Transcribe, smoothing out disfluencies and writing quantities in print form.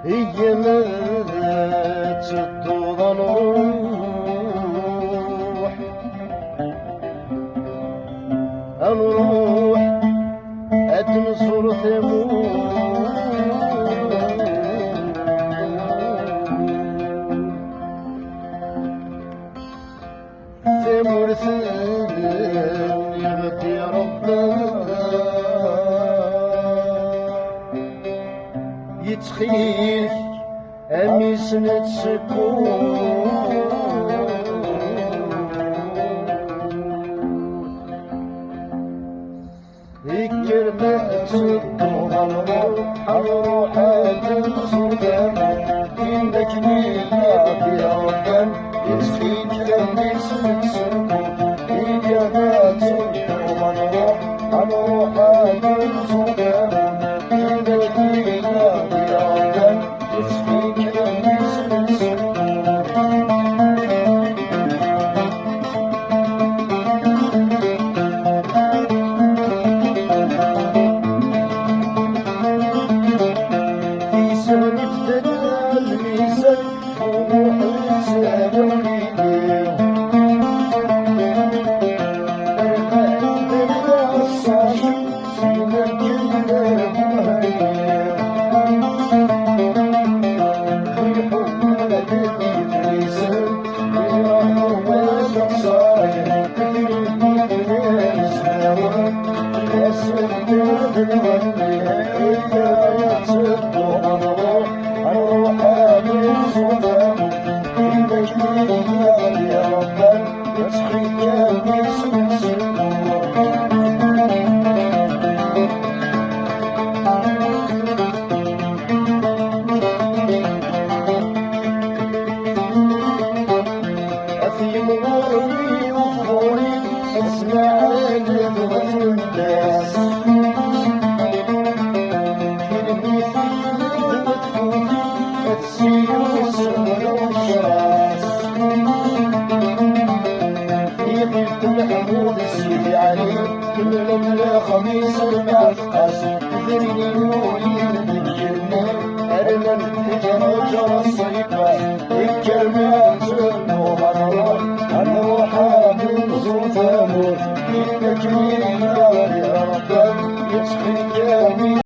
هي ما تطوض نروح أتنصر ثمور يغطي ربنا يتخيل أميس نتسكون ذكر تأسكون حنروح تنصر إنك ميلاد يا ربنا يسخيك أميس نتسكون إجابات حنروح تنصر إنك ميلاد يا ربنا يسخيك أميس نتسكون خميس المعفقس ذريني نوري من الجنة أرمن جرى الصلاة